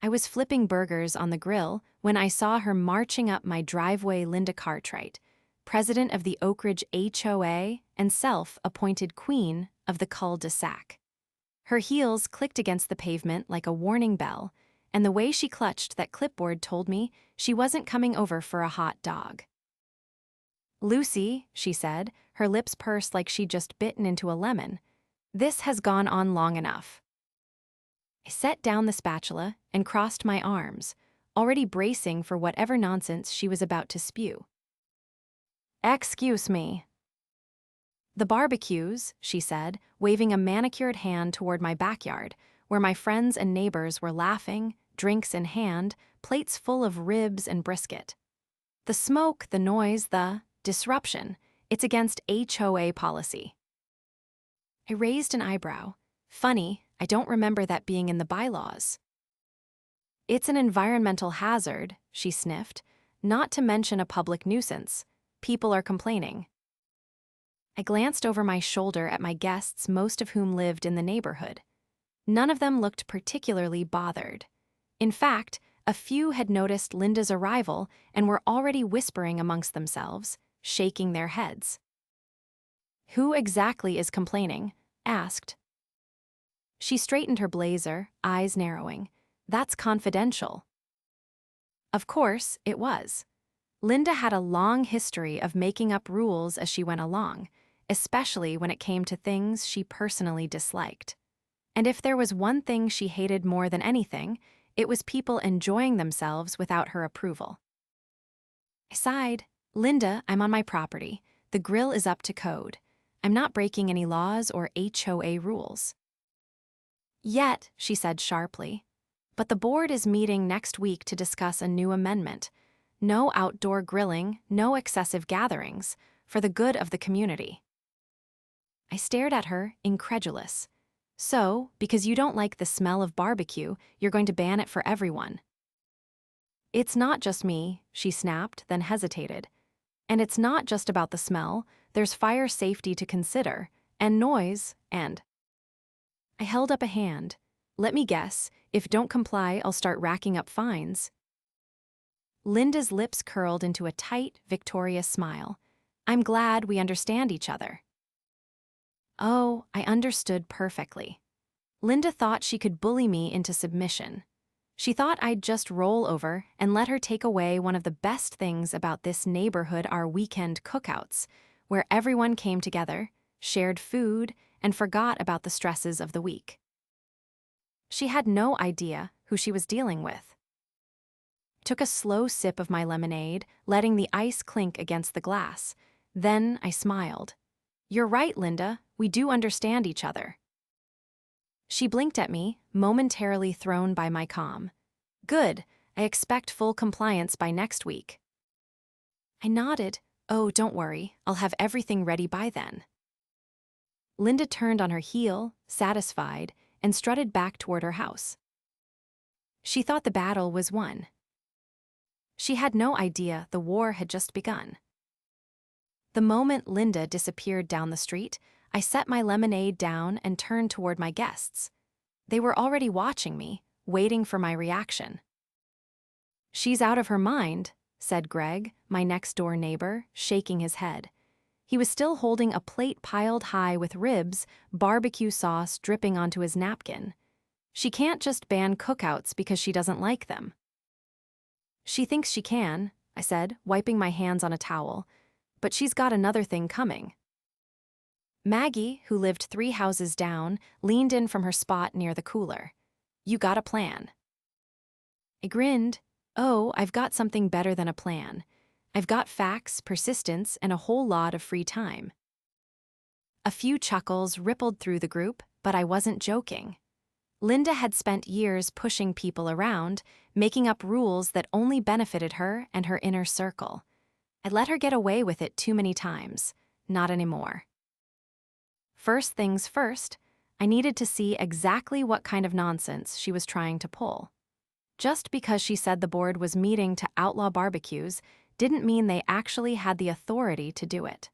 I was flipping burgers on the grill when I saw her marching up my driveway. Linda Cartwright, president of the Oak Ridge HOA and self-appointed queen of the cul-de-sac. Her heels clicked against the pavement like a warning bell, and the way she clutched that clipboard told me she wasn't coming over for a hot dog. "Lucy," she said, her lips pursed like she'd just bitten into a lemon, "this has gone on long enough." I set down the spatula and crossed my arms, already bracing for whatever nonsense she was about to spew. "Excuse me." "The barbecues," she said, waving a manicured hand toward my backyard, where my friends and neighbors were laughing, drinks in hand, plates full of ribs and brisket. "The smoke, the noise, the disruption, it's against HOA policy." I raised an eyebrow. "Funny, I don't remember that being in the bylaws." "It's an environmental hazard," she sniffed, "not to mention a public nuisance. People are complaining." I glanced over my shoulder at my guests, most of whom lived in the neighborhood. None of them looked particularly bothered. In fact, a few had noticed Linda's arrival and were already whispering amongst themselves, shaking their heads. "Who exactly is complaining?" asked. She straightened her blazer, eyes narrowing. "That's confidential." Of course, it was. Linda had a long history of making up rules as she went along, especially when it came to things she personally disliked. And if there was one thing she hated more than anything, it was people enjoying themselves without her approval. I sighed. "Linda, I'm on my property. The grill is up to code. I'm not breaking any laws or HOA rules." "Yet," she said sharply. "But the board is meeting next week to discuss a new amendment. No outdoor grilling, no excessive gatherings, for the good of the community." I stared at her, incredulous. "So, because you don't like the smell of barbecue, you're going to ban it for everyone?" "It's not just me," she snapped, then hesitated. "And it's not just about the smell, there's fire safety to consider, and noise, and—" I held up a hand. "Let me guess, if don't comply, I'll start racking up fines." Linda's lips curled into a tight, victorious smile. "I'm glad we understand each other." Oh, I understood perfectly. Linda thought she could bully me into submission. She thought I'd just roll over and let her take away one of the best things about this neighborhood, our weekend cookouts, where everyone came together, shared food, and forgot about the stresses of the week. She had no idea who she was dealing with. Took a slow sip of my lemonade, letting the ice clink against the glass. Then I smiled. "You're right, Linda, we do understand each other." She blinked at me, momentarily thrown by my calm. "Good, I expect full compliance by next week." I nodded. "Oh, don't worry, I'll have everything ready by then." Linda turned on her heel, satisfied, and strutted back toward her house. She thought the battle was won. She had no idea the war had just begun. The moment Linda disappeared down the street, I set my lemonade down and turned toward my guests. They were already watching me, waiting for my reaction. "She's out of her mind," said Greg, my next-door neighbor, shaking his head. He was still holding a plate piled high with ribs, barbecue sauce dripping onto his napkin. "She can't just ban cookouts because she doesn't like them." "She thinks she can," I said, wiping my hands on a towel, "but she's got another thing coming." Maggie, who lived 3 houses down, leaned in from her spot near the cooler. "You got a plan?" I grinned. "Oh, I've got something better than a plan. I've got facts, persistence, and a whole lot of free time." A few chuckles rippled through the group, but I wasn't joking. Linda had spent years pushing people around, making up rules that only benefited her and her inner circle. I let her get away with it too many times. Not anymore. First things first, I needed to see exactly what kind of nonsense she was trying to pull. Just because she said the board was meeting to outlaw barbecues didn't mean they actually had the authority to do it.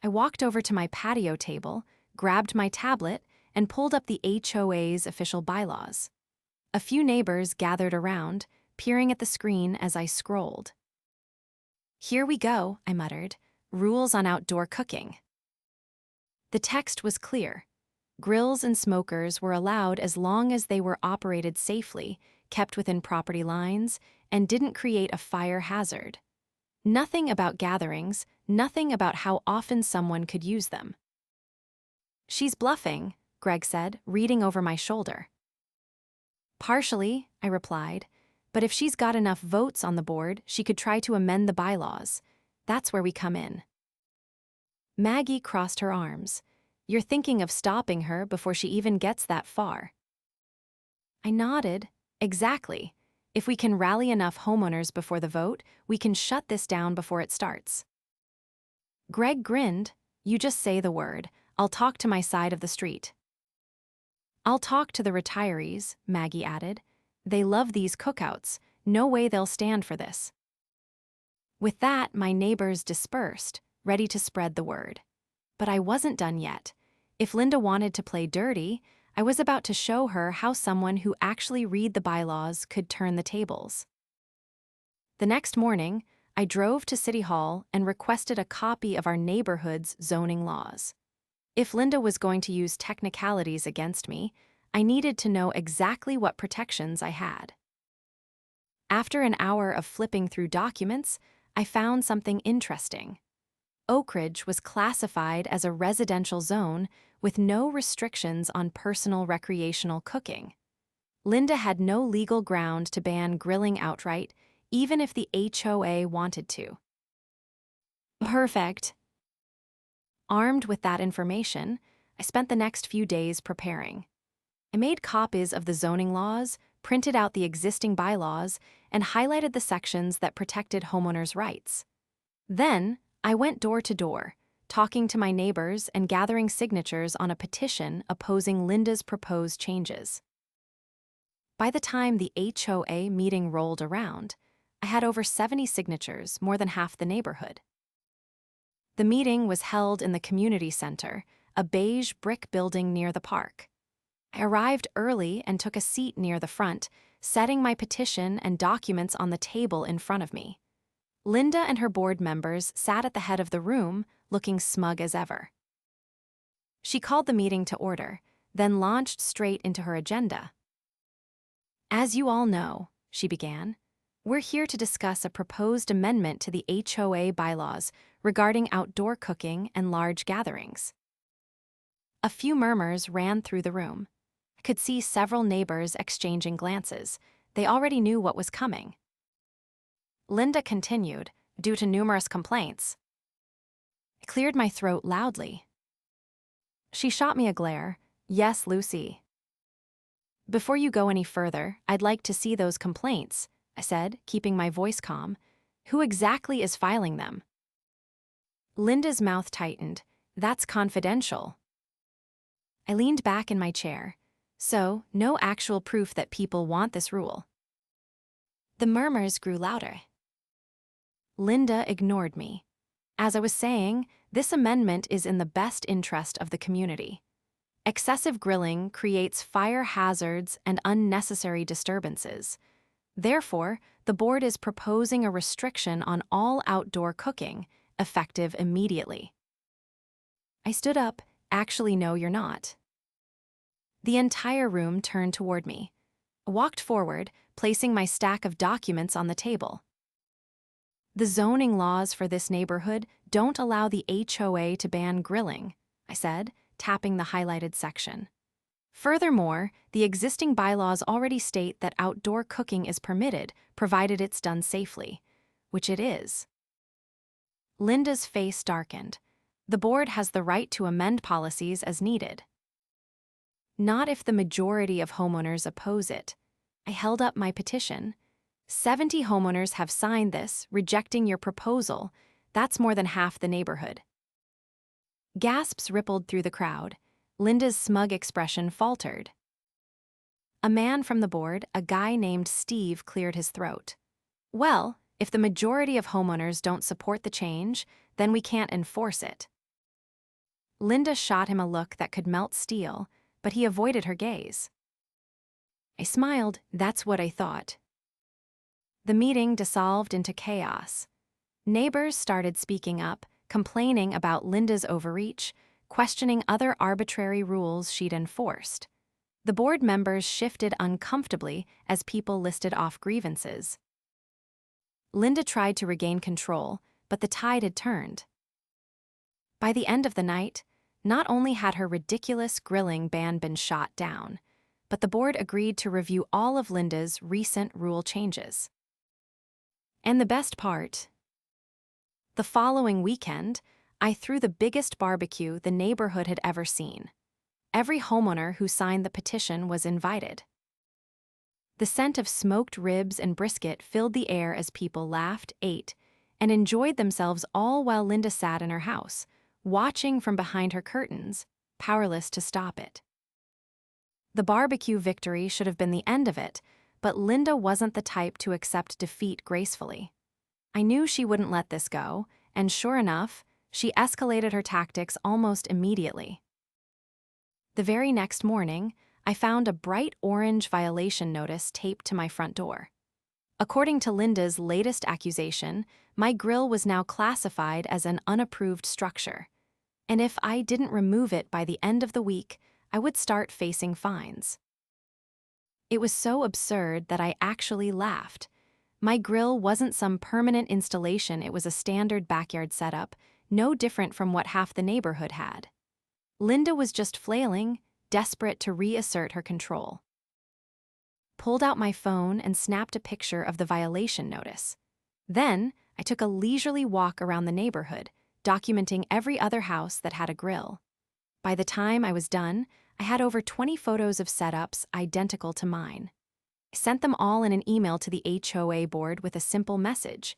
I walked over to my patio table, grabbed my tablet, and pulled up the HOA's official bylaws. A few neighbors gathered around, peering at the screen as I scrolled. "Here we go," I muttered. "Rules on outdoor cooking." The text was clear. Grills and smokers were allowed as long as they were operated safely, kept within property lines, and didn't create a fire hazard. Nothing about gatherings, nothing about how often someone could use them. "She's bluffing," Greg said, reading over my shoulder. "Partially," I replied, "but if she's got enough votes on the board, she could try to amend the bylaws. That's where we come in." Maggie crossed her arms. "You're thinking of stopping her before she even gets that far." I nodded. "Exactly. If we can rally enough homeowners before the vote, we can shut this down before it starts." Greg grinned. "You just say the word. I'll talk to my side of the street." "I'll talk to the retirees," Maggie added. "They love these cookouts. No way they'll stand for this." With that, my neighbors dispersed, ready to spread the word. But I wasn't done yet. If Linda wanted to play dirty, I was about to show her how someone who actually read the bylaws could turn the tables. The next morning, I drove to City Hall and requested a copy of our neighborhood's zoning laws. If Linda was going to use technicalities against me, I needed to know exactly what protections I had. After an hour of flipping through documents, I found something interesting. Oak Ridge was classified as a residential zone with no restrictions on personal recreational cooking. Linda had no legal ground to ban grilling outright, even if the HOA wanted to. Perfect. Armed with that information, I spent the next few days preparing. I made copies of the zoning laws, printed out the existing bylaws, and highlighted the sections that protected homeowners' rights. Then, I went door to door, talking to my neighbors and gathering signatures on a petition opposing Linda's proposed changes. By the time the HOA meeting rolled around, I had over 70 signatures, more than half the neighborhood. The meeting was held in the community center, a beige brick building near the park. I arrived early and took a seat near the front, setting my petition and documents on the table in front of me. Linda and her board members sat at the head of the room, looking smug as ever. She called the meeting to order, then launched straight into her agenda. "As you all know," she began, "we're here to discuss a proposed amendment to the HOA bylaws regarding outdoor cooking and large gatherings." A few murmurs ran through the room. I could see several neighbors exchanging glances. They already knew what was coming. Linda continued, "Due to numerous complaints." I cleared my throat loudly. She shot me a glare. "Yes, Lucy." "Before you go any further, I'd like to see those complaints," I said, keeping my voice calm. "Who exactly is filing them?" Linda's mouth tightened. "That's confidential." I leaned back in my chair. "So, no actual proof that people want this rule." The murmurs grew louder. Linda ignored me. "As I was saying, this amendment is in the best interest of the community. Excessive grilling creates fire hazards and unnecessary disturbances. Therefore, the board is proposing a restriction on all outdoor cooking, effective immediately." I stood up. "Actually, no, you're not." The entire room turned toward me. I walked forward, placing my stack of documents on the table. "The zoning laws for this neighborhood don't allow the HOA to ban grilling," I said, tapping the highlighted section. "Furthermore, the existing bylaws already state that outdoor cooking is permitted, provided it's done safely, which it is." Linda's face darkened. "The board has the right to amend policies as needed." "Not if the majority of homeowners oppose it." I held up my petition. 70 homeowners have signed this, rejecting your proposal. That's more than half the neighborhood." Gasps rippled through the crowd. Linda's smug expression faltered. A man from the board, a guy named Steve, cleared his throat. "Well, if the majority of homeowners don't support the change, then we can't enforce it." Linda shot him a look that could melt steel, but he avoided her gaze. I smiled. That's what I thought. The meeting dissolved into chaos. Neighbors started speaking up, complaining about Linda's overreach, questioning other arbitrary rules she'd enforced. The board members shifted uncomfortably as people listed off grievances. Linda tried to regain control, but the tide had turned. By the end of the night, not only had her ridiculous grilling ban been shot down, but the board agreed to review all of Linda's recent rule changes. And the best part? The following weekend, I threw the biggest barbecue the neighborhood had ever seen. Every homeowner who signed the petition was invited. The scent of smoked ribs and brisket filled the air as people laughed, ate, and enjoyed themselves, all while Linda sat in her house, watching from behind her curtains, powerless to stop it. The barbecue victory should have been the end of it, but Linda wasn't the type to accept defeat gracefully. I knew she wouldn't let this go, and sure enough, she escalated her tactics almost immediately. The very next morning, I found a bright orange violation notice taped to my front door. According to Linda's latest accusation, my grill was now classified as an unapproved structure, and if I didn't remove it by the end of the week, I would start facing fines. It was so absurd that I actually laughed. My grill wasn't some permanent installation, it was a standard backyard setup, no different from what half the neighborhood had. Linda was just flailing, desperate to reassert her control. Pulled out my phone and snapped a picture of the violation notice. Then, I took a leisurely walk around the neighborhood, documenting every other house that had a grill. By the time I was done, I had over 20 photos of setups identical to mine. I sent them all in an email to the HOA board with a simple message.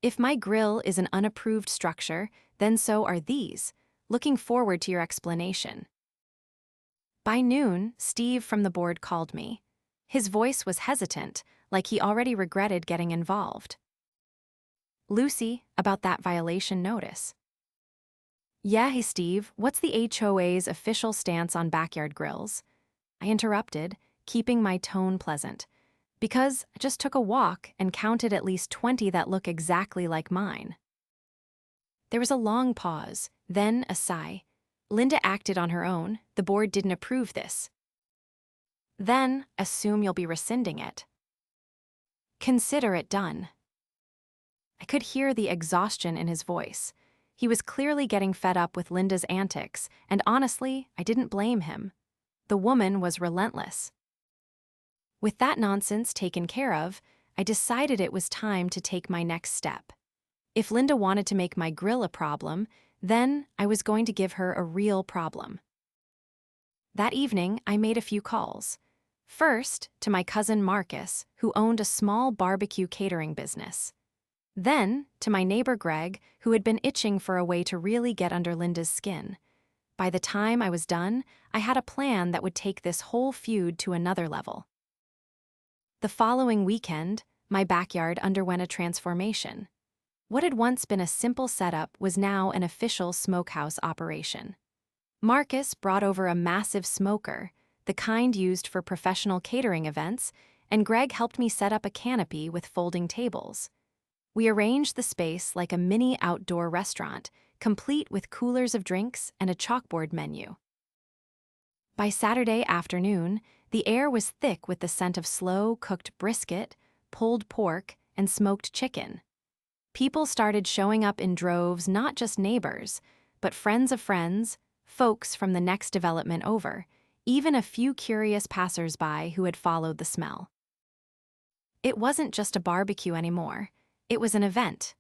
If my grill is an unapproved structure, then so are these. Looking forward to your explanation. By noon, Steve from the board called me. His voice was hesitant, like he already regretted getting involved. Lucy, about that violation notice. Yeah, hey Steve, what's the HOA's official stance on backyard grills? I interrupted, keeping my tone pleasant, because I just took a walk and counted at least 20 that look exactly like mine. There was a long pause, then a sigh. Linda acted on her own, the board didn't approve this. Then, assume you'll be rescinding it. Consider it done. I could hear the exhaustion in his voice. He was clearly getting fed up with Linda's antics, and honestly, I didn't blame him. The woman was relentless. With that nonsense taken care of, I decided it was time to take my next step. If Linda wanted to make my grill a problem, then I was going to give her a real problem. That evening, I made a few calls. First, to my cousin Marcus, who owned a small barbecue catering business. Then, to my neighbor Greg, who had been itching for a way to really get under Linda's skin. By the time I was done, I had a plan that would take this whole feud to another level. The following weekend, my backyard underwent a transformation. What had once been a simple setup was now an official smokehouse operation. Marcus brought over a massive smoker, the kind used for professional catering events, and Greg helped me set up a canopy with folding tables. We arranged the space like a mini outdoor restaurant, complete with coolers of drinks and a chalkboard menu. By Saturday afternoon, the air was thick with the scent of slow-cooked brisket, pulled pork, and smoked chicken. People started showing up in droves, not just neighbors, but friends of friends, folks from the next development over, even a few curious passers-by who had followed the smell. It wasn't just a barbecue anymore. It was an event.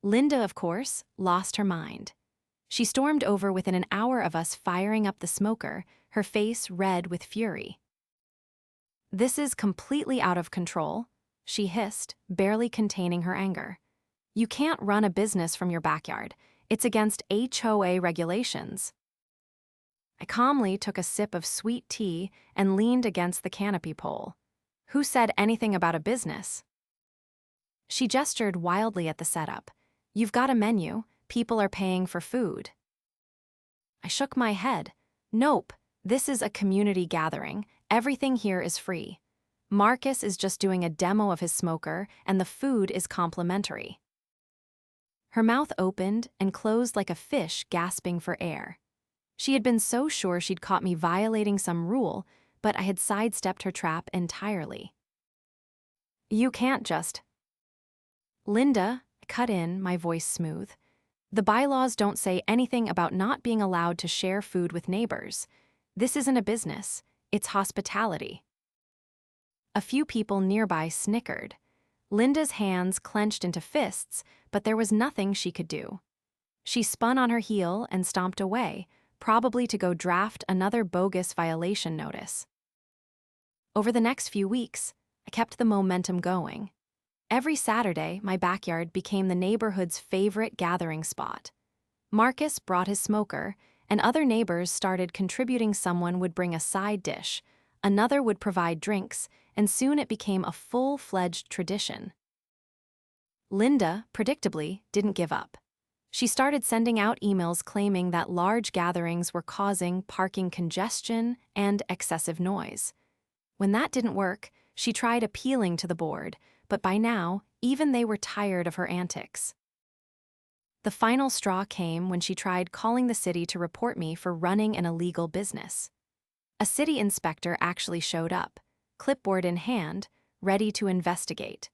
Linda, of course, lost her mind. She stormed over within an hour of us firing up the smoker, her face red with fury. "This is completely out of control," she hissed, barely containing her anger. "You can't run a business from your backyard. It's against HOA regulations." I calmly took a sip of sweet tea and leaned against the canopy pole. Who said anything about a business? She gestured wildly at the setup. "You've got a menu. People are paying for food." I shook my head. "Nope, this is a community gathering. Everything here is free. Marcus is just doing a demo of his smoker, and the food is complimentary." Her mouth opened and closed like a fish gasping for air. She had been so sure she'd caught me violating some rule, but I had sidestepped her trap entirely. "You can't just—" "Linda," I cut in, my voice smooth. "The bylaws don't say anything about not being allowed to share food with neighbors. This isn't a business, it's hospitality." A few people nearby snickered. Linda's hands clenched into fists, but there was nothing she could do. She spun on her heel and stomped away, probably to go draft another bogus violation notice. Over the next few weeks, I kept the momentum going. Every Saturday, my backyard became the neighborhood's favorite gathering spot. Marcus brought his smoker, and other neighbors started contributing. Someone would bring a side dish, another would provide drinks, and soon it became a full-fledged tradition. Linda, predictably, didn't give up. She started sending out emails claiming that large gatherings were causing parking congestion and excessive noise. When that didn't work, she tried appealing to the board, but by now, even they were tired of her antics. The final straw came when she tried calling the city to report me for running an illegal business. A city inspector actually showed up, clipboard in hand, ready to investigate.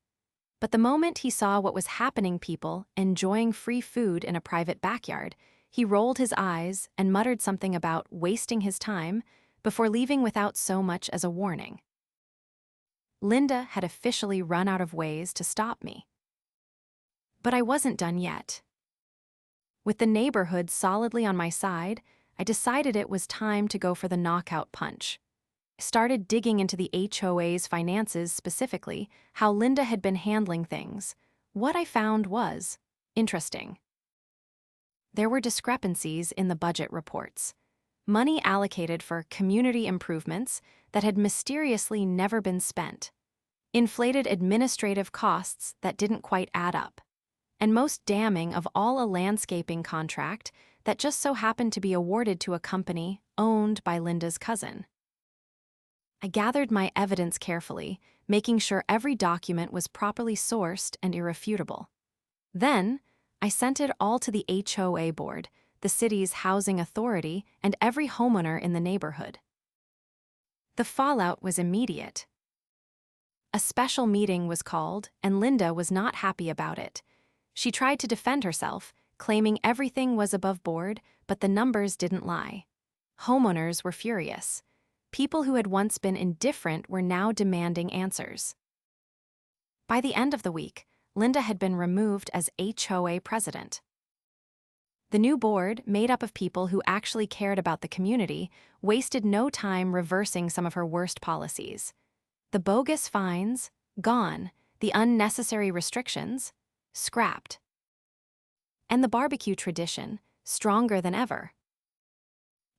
But the moment he saw what was happening, people enjoying free food in a private backyard, he rolled his eyes and muttered something about wasting his time before leaving without so much as a warning. Linda had officially run out of ways to stop me. But I wasn't done yet. With the neighborhood solidly on my side, I decided it was time to go for the knockout punch. I started digging into the HOA's finances, specifically how Linda had been handling things. What I found was interesting. There were discrepancies in the budget reports. Money allocated for community improvements that had mysteriously never been spent. Inflated administrative costs that didn't quite add up. And most damning of all, a landscaping contract that just so happened to be awarded to a company owned by Linda's cousin. I gathered my evidence carefully, making sure every document was properly sourced and irrefutable. Then, I sent it all to the HOA board, the city's housing authority, and every homeowner in the neighborhood. The fallout was immediate. A special meeting was called, and Linda was not happy about it. She tried to defend herself, claiming everything was above board, but the numbers didn't lie. Homeowners were furious. People who had once been indifferent were now demanding answers. By the end of the week, Linda had been removed as HOA president. The new board, made up of people who actually cared about the community, wasted no time reversing some of her worst policies. The bogus fines, gone. The unnecessary restrictions, scrapped. And the barbecue tradition, stronger than ever.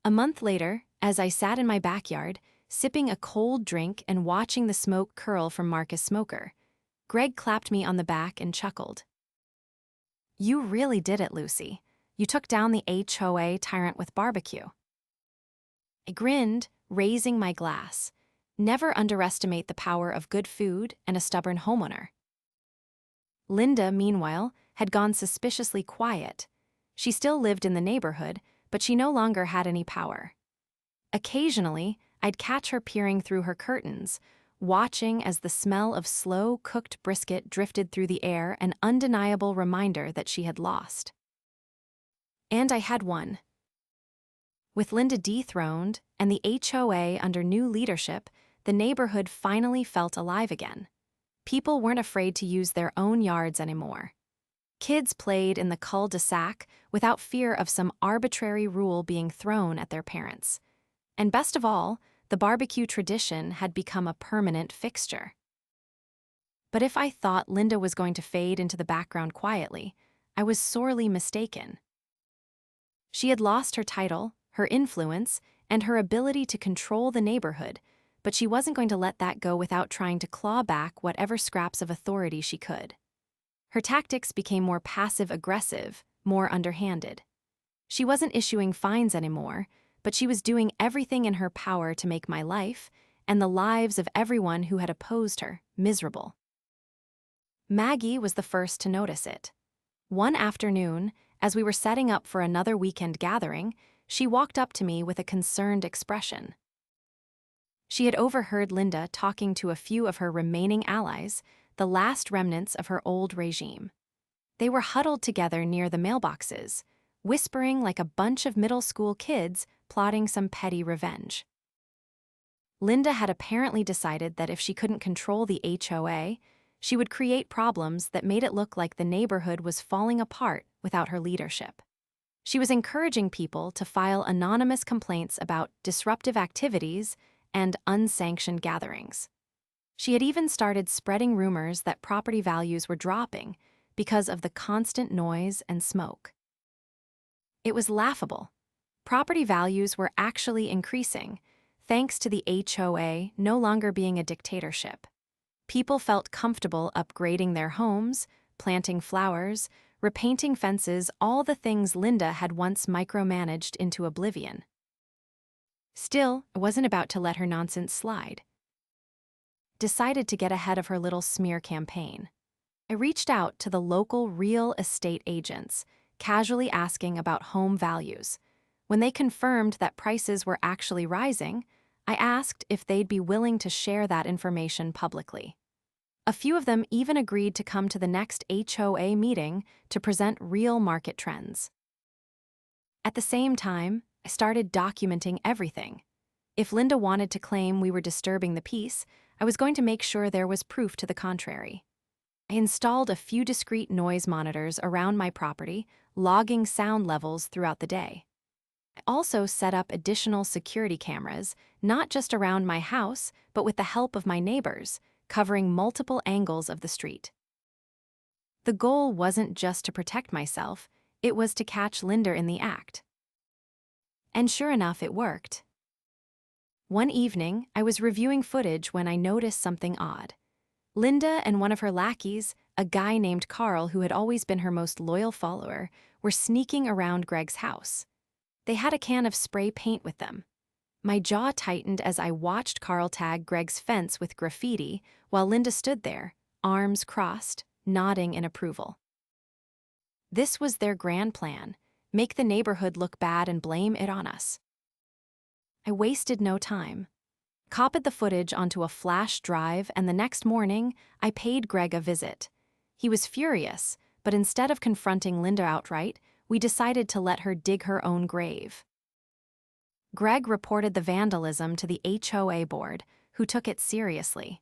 A month later, as I sat in my backyard, sipping a cold drink and watching the smoke curl from Marcus' smoker, Greg clapped me on the back and chuckled. "You really did it, Lucy. You took down the HOA tyrant with barbecue." I grinned, raising my glass. Never underestimate the power of good food and a stubborn homeowner. Linda, meanwhile, had gone suspiciously quiet. She still lived in the neighborhood, but she no longer had any power. Occasionally, I'd catch her peering through her curtains, watching as the smell of slow-cooked brisket drifted through the air, an undeniable reminder that she had lost. And I had won. With Linda dethroned and the HOA under new leadership, the neighborhood finally felt alive again. People weren't afraid to use their own yards anymore. Kids played in the cul-de-sac without fear of some arbitrary rule being thrown at their parents. And best of all, the barbecue tradition had become a permanent fixture. But if I thought Linda was going to fade into the background quietly, I was sorely mistaken. She had lost her title, her influence, and her ability to control the neighborhood, but she wasn't going to let that go without trying to claw back whatever scraps of authority she could. Her tactics became more passive-aggressive, more underhanded. She wasn't issuing fines anymore, but she was doing everything in her power to make my life, and the lives of everyone who had opposed her miserable. Maggie was the first to notice it. One afternoon, as we were setting up for another weekend gathering, she walked up to me with a concerned expression. She had overheard Linda talking to a few of her remaining allies, the last remnants of her old regime. They were huddled together near the mailboxes, whispering like a bunch of middle school kids plotting some petty revenge. Linda had apparently decided that if she couldn't control the HOA, she would create problems that made it look like the neighborhood was falling apart without her leadership. She was encouraging people to file anonymous complaints about disruptive activities and unsanctioned gatherings. She had even started spreading rumors that property values were dropping because of the constant noise and smoke. It was laughable. Property values were actually increasing, thanks to the HOA no longer being a dictatorship. People felt comfortable upgrading their homes, planting flowers, repainting fences, all the things Linda had once micromanaged into oblivion. Still, I wasn't about to let her nonsense slide. Decided to get ahead of her little smear campaign. I reached out to the local real estate agents, casually asking about home values. When they confirmed that prices were actually rising, I asked if they'd be willing to share that information publicly. A few of them even agreed to come to the next HOA meeting to present real market trends. At the same time, I started documenting everything. If Linda wanted to claim we were disturbing the peace, I was going to make sure there was proof to the contrary. I installed a few discrete noise monitors around my property, logging sound levels throughout the day. I also set up additional security cameras, not just around my house, but with the help of my neighbors, covering multiple angles of the street. The goal wasn't just to protect myself, it was to catch Linda in the act. And sure enough, it worked. One evening, I was reviewing footage when I noticed something odd. Linda and one of her lackeys, a guy named Carl who had always been her most loyal follower, were sneaking around Greg's house. They had a can of spray paint with them. My jaw tightened as I watched Carl tag Greg's fence with graffiti while Linda stood there, arms crossed, nodding in approval. This was their grand plan: make the neighborhood look bad and blame it on us. I wasted no time. Copied the footage onto a flash drive, and the next morning, I paid Greg a visit. He was furious, but instead of confronting Linda outright, we decided to let her dig her own grave. Greg reported the vandalism to the HOA board, who took it seriously.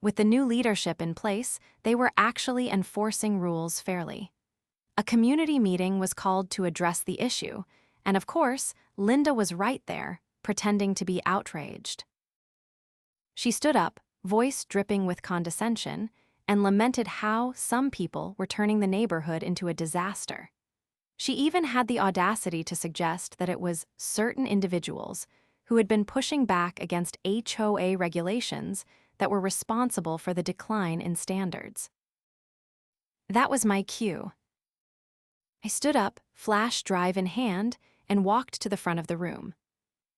With the new leadership in place, they were actually enforcing rules fairly. A community meeting was called to address the issue, and of course, Linda was right there, pretending to be outraged. She stood up, voice dripping with condescension, and lamented how some people were turning the neighborhood into a disaster. She even had the audacity to suggest that it was certain individuals who had been pushing back against HOA regulations that were responsible for the decline in standards. That was my cue. I stood up, flash drive in hand, and walked to the front of the room.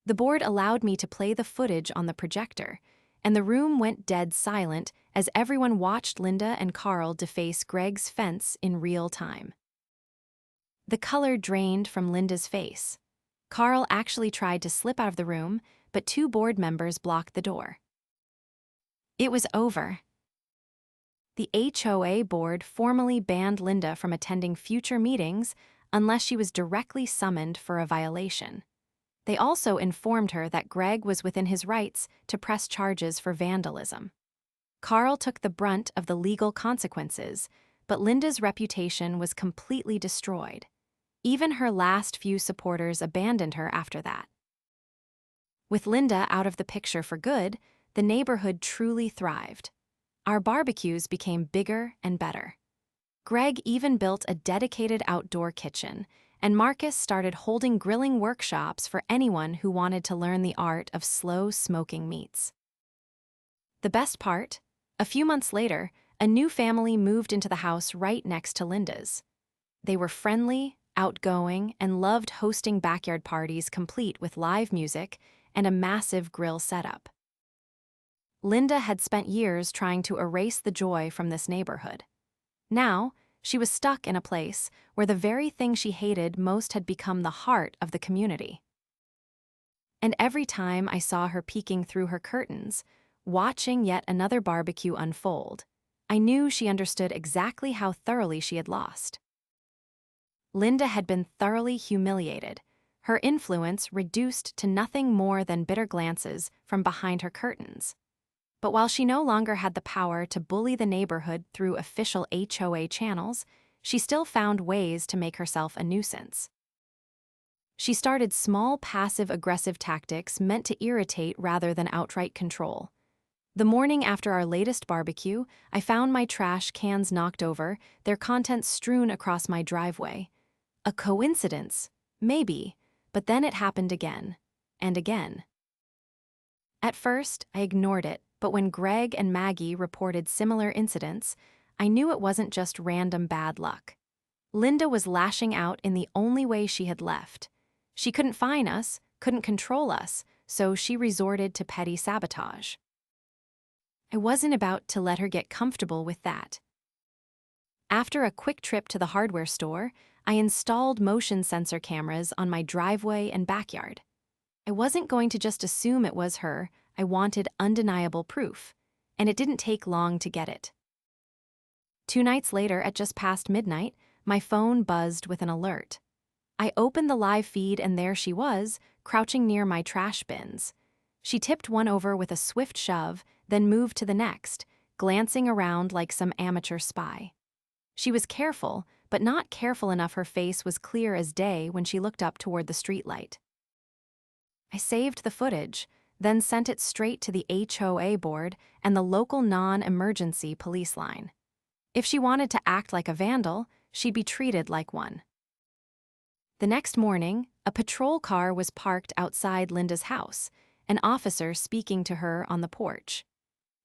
The board allowed me to play the footage on the projector, and the room went dead silent as everyone watched Linda and Carl deface Greg's fence in real time. The color drained from Linda's face. Carl actually tried to slip out of the room, but two board members blocked the door. It was over. The HOA board formally banned Linda from attending future meetings unless she was directly summoned for a violation. They also informed her that Greg was within his rights to press charges for vandalism. Carl took the brunt of the legal consequences, but Linda's reputation was completely destroyed. Even her last few supporters abandoned her after that. With Linda out of the picture for good, the neighborhood truly thrived. Our barbecues became bigger and better. Greg even built a dedicated outdoor kitchen, and Marcus started holding grilling workshops for anyone who wanted to learn the art of slow smoking meats. The best part? A few months later, a new family moved into the house right next to Linda's. They were friendly, outgoing, and loved hosting backyard parties complete with live music and a massive grill setup. Linda had spent years trying to erase the joy from this neighborhood. Now, she was stuck in a place where the very thing she hated most had become the heart of the community. And every time I saw her peeking through her curtains, watching yet another barbecue unfold, I knew she understood exactly how thoroughly she had lost. Linda had been thoroughly humiliated, her influence reduced to nothing more than bitter glances from behind her curtains. But while she no longer had the power to bully the neighborhood through official HOA channels, she still found ways to make herself a nuisance. She started small passive-aggressive tactics meant to irritate rather than outright control. The morning after our latest barbecue, I found my trash cans knocked over, their contents strewn across my driveway. A coincidence? Maybe, but then it happened again, and again. At first, I ignored it, but when Greg and Maggie reported similar incidents, I knew it wasn't just random bad luck. Linda was lashing out in the only way she had left. She couldn't fine us, couldn't control us, so she resorted to petty sabotage. I wasn't about to let her get comfortable with that. After a quick trip to the hardware store, I installed motion sensor cameras on my driveway and backyard. I wasn't going to just assume it was her, I wanted undeniable proof, and it didn't take long to get it. 2 nights later, at just past midnight, my phone buzzed with an alert. I opened the live feed and there she was, crouching near my trash bins. She tipped one over with a swift shove, then moved to the next, glancing around like some amateur spy. She was careful, but not careful enough her face was clear as day when she looked up toward the streetlight. I saved the footage, then sent it straight to the HOA board and the local non-emergency police line. If she wanted to act like a vandal, she'd be treated like one. The next morning, a patrol car was parked outside Linda's house, an officer speaking to her on the porch.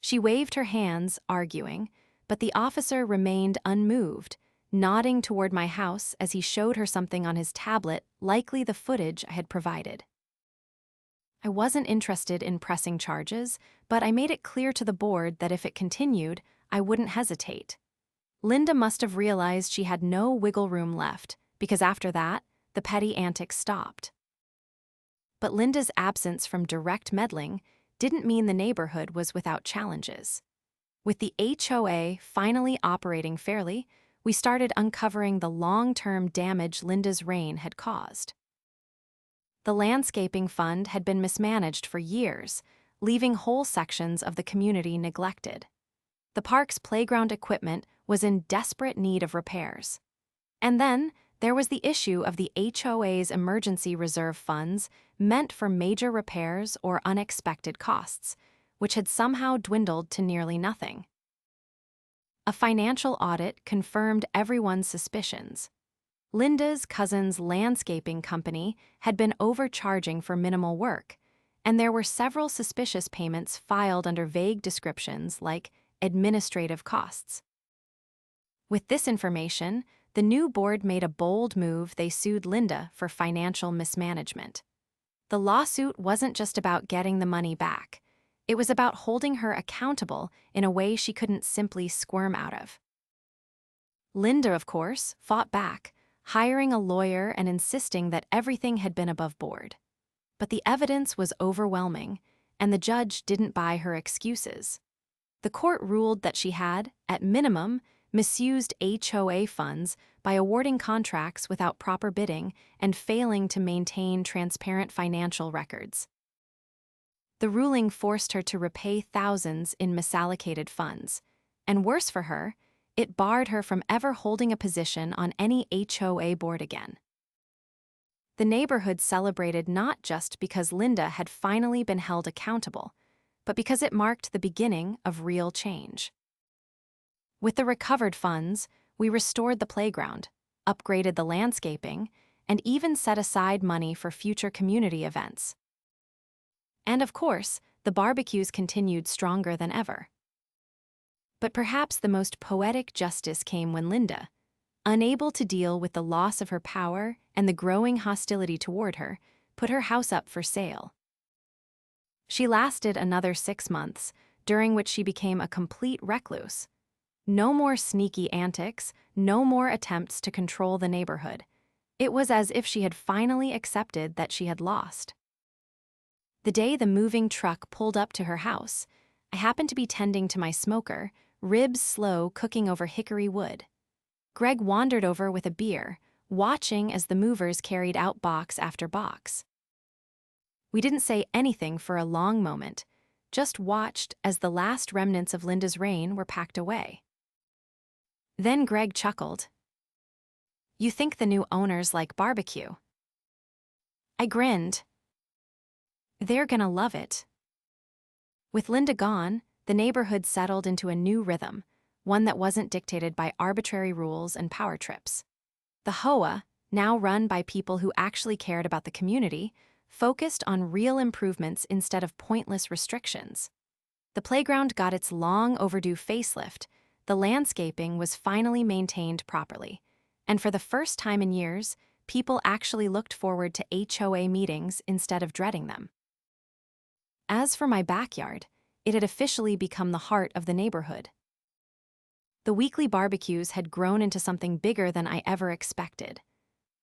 She waved her hands, arguing, but the officer remained unmoved, nodding toward my house as he showed her something on his tablet, likely the footage I had provided. I wasn't interested in pressing charges, but I made it clear to the board that if it continued, I wouldn't hesitate. Linda must have realized she had no wiggle room left, because after that, the petty antics stopped. But Linda's absence from direct meddling didn't mean the neighborhood was without challenges. With the HOA finally operating fairly, we started uncovering the long-term damage Linda's reign had caused. The landscaping fund had been mismanaged for years, leaving whole sections of the community neglected. The park's playground equipment was in desperate need of repairs. And then, there was the issue of the HOA's emergency reserve funds meant for major repairs or unexpected costs, which had somehow dwindled to nearly nothing. A financial audit confirmed everyone's suspicions. Linda's cousin's landscaping company had been overcharging for minimal work, and there were several suspicious payments filed under vague descriptions like administrative costs. With this information, the new board made a bold move. They sued Linda for financial mismanagement. The lawsuit wasn't just about getting the money back. It was about holding her accountable in a way she couldn't simply squirm out of. Linda, of course, fought back, hiring a lawyer and insisting that everything had been above board. But the evidence was overwhelming, and the judge didn't buy her excuses. The court ruled that she had, at minimum, misused HOA funds by awarding contracts without proper bidding and failing to maintain transparent financial records. The ruling forced her to repay thousands in misallocated funds, and worse for her, it barred her from ever holding a position on any HOA board again. The neighborhood celebrated not just because Linda had finally been held accountable, but because it marked the beginning of real change. With the recovered funds, we restored the playground, upgraded the landscaping, and even set aside money for future community events. And of course, the barbecues continued stronger than ever. But perhaps the most poetic justice came when Linda, unable to deal with the loss of her power and the growing hostility toward her, put her house up for sale. She lasted another 6 months, during which she became a complete recluse. No more sneaky antics, no more attempts to control the neighborhood. It was as if she had finally accepted that she had lost. The day the moving truck pulled up to her house, I happened to be tending to my smoker, ribs slow cooking over hickory wood. Greg wandered over with a beer, watching as the movers carried out box after box. We didn't say anything for a long moment, just watched as the last remnants of Linda's reign were packed away. Then Greg chuckled. "You think the new owners like barbecue?" I grinned. "They're gonna love it." With Linda gone, the neighborhood settled into a new rhythm, one that wasn't dictated by arbitrary rules and power trips. The HOA, now run by people who actually cared about the community, focused on real improvements instead of pointless restrictions. The playground got its long overdue facelift, the landscaping was finally maintained properly, and for the first time in years, people actually looked forward to HOA meetings instead of dreading them. As for my backyard, it had officially become the heart of the neighborhood. The weekly barbecues had grown into something bigger than I ever expected.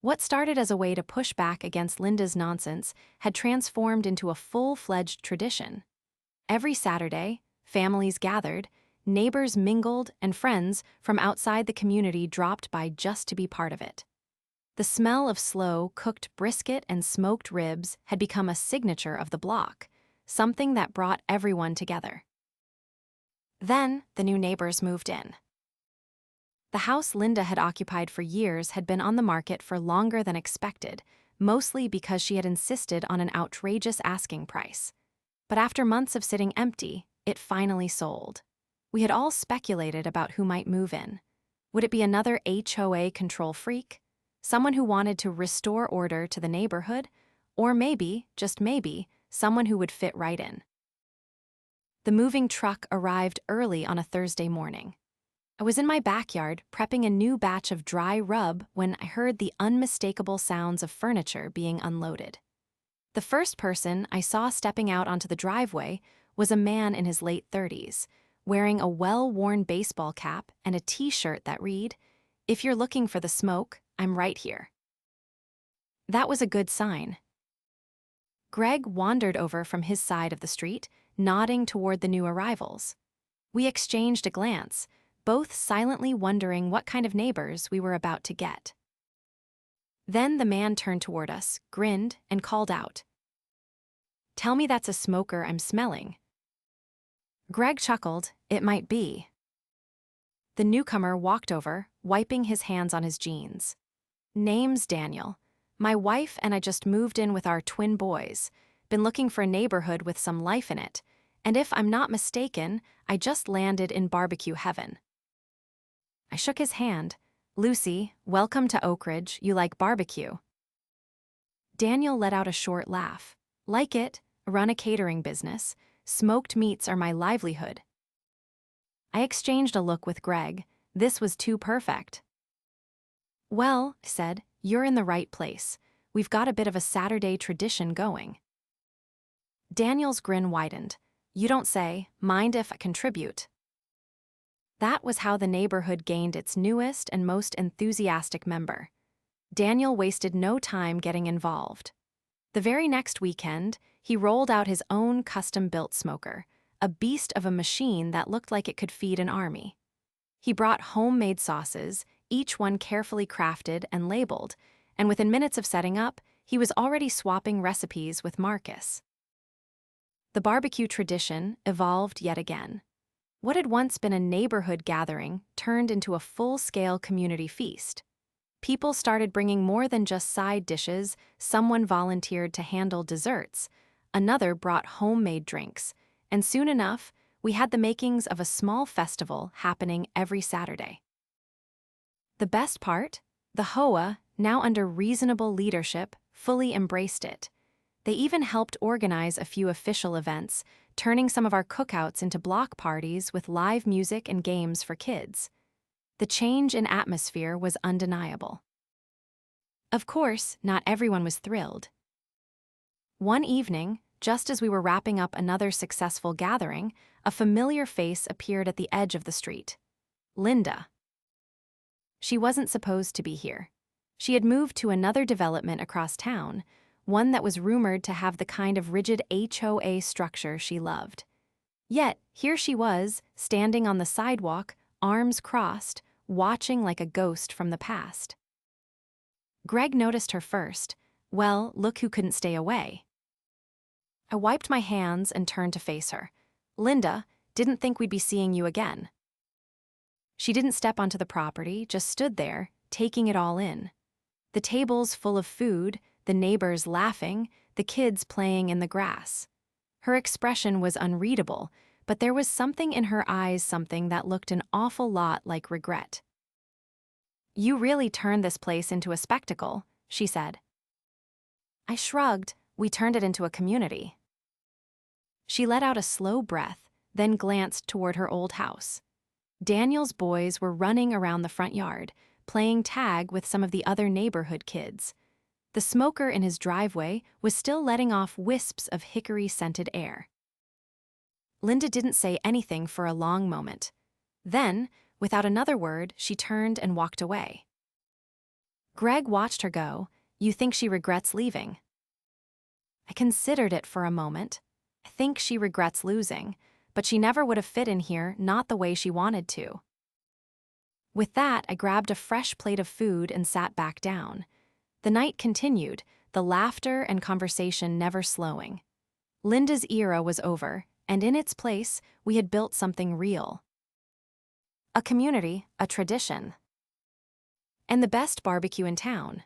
What started as a way to push back against Linda's nonsense had transformed into a full-fledged tradition. Every Saturday, families gathered, neighbors mingled, and friends from outside the community dropped by just to be part of it. The smell of slow, cooked brisket and smoked ribs had become a signature of the block, something that brought everyone together. Then, the new neighbors moved in. The house Linda had occupied for years had been on the market for longer than expected, mostly because she had insisted on an outrageous asking price. But after months of sitting empty, it finally sold. We had all speculated about who might move in. Would it be another HOA control freak? Someone who wanted to restore order to the neighborhood? Or maybe, just maybe, someone who would fit right in. The moving truck arrived early on a Thursday morning. I was in my backyard prepping a new batch of dry rub when I heard the unmistakable sounds of furniture being unloaded. The first person I saw stepping out onto the driveway was a man in his late 30s, wearing a well-worn baseball cap and a t-shirt that read, "If you're looking for the smoke, I'm right here." That was a good sign. Greg wandered over from his side of the street, nodding toward the new arrivals. We exchanged a glance, both silently wondering what kind of neighbors we were about to get. Then the man turned toward us, grinned, and called out, "Tell me that's a smoker I'm smelling." Greg chuckled, "It might be." The newcomer walked over, wiping his hands on his jeans. "Name's Daniel. My wife and I just moved in with our twin boys. Been looking for a neighborhood with some life in it, and if I'm not mistaken, I just landed in barbecue heaven." I shook his hand. "Lucy, welcome to Oak Ridge. You like barbecue?" Daniel let out a short laugh. "Like it, run a catering business. Smoked meats are my livelihood." I exchanged a look with Greg. This was too perfect. "Well," I said, "you're in the right place. We've got a bit of a Saturday tradition going." Daniel's grin widened. "You don't say. Mind if I contribute?" That was how the neighborhood gained its newest and most enthusiastic member. Daniel wasted no time getting involved. The very next weekend, he rolled out his own custom-built smoker, a beast of a machine that looked like it could feed an army. He brought homemade sauces, each one carefully crafted and labeled, and within minutes of setting up, he was already swapping recipes with Marcus. The barbecue tradition evolved yet again. What had once been a neighborhood gathering turned into a full-scale community feast. People started bringing more than just side dishes, someone volunteered to handle desserts, another brought homemade drinks, and soon enough, we had the makings of a small festival happening every Saturday. The best part? The HOA, now under reasonable leadership, fully embraced it. They even helped organize a few official events, turning some of our cookouts into block parties with live music and games for kids. The change in atmosphere was undeniable. Of course, not everyone was thrilled. One evening, just as we were wrapping up another successful gathering, a familiar face appeared at the edge of the street. Linda. She wasn't supposed to be here. She had moved to another development across town, one that was rumored to have the kind of rigid HOA structure she loved. Yet, here she was, standing on the sidewalk, arms crossed, watching like a ghost from the past. Greg noticed her first. Well, look who couldn't stay away. I wiped my hands and turned to face her. Linda, didn't think we'd be seeing you again. She didn't step onto the property, just stood there, taking it all in. The tables full of food, the neighbors laughing, the kids playing in the grass. Her expression was unreadable, but there was something in her eyes, something that looked an awful lot like regret. You really turned this place into a spectacle, she said. I shrugged. We turned it into a community. She let out a slow breath, then glanced toward her old house. Daniel's boys were running around the front yard, playing tag with some of the other neighborhood kids. The smoker in his driveway was still letting off wisps of hickory-scented air. Linda didn't say anything for a long moment. Then, without another word, she turned and walked away. Greg watched her go. You think she regrets leaving? I considered it for a moment. I think she regrets losing, but she never would have fit in here, not the way she wanted to. With that, I grabbed a fresh plate of food and sat back down. The night continued, the laughter and conversation never slowing. Linda's era was over, and in its place, we had built something real. A community, a tradition. And the best barbecue in town.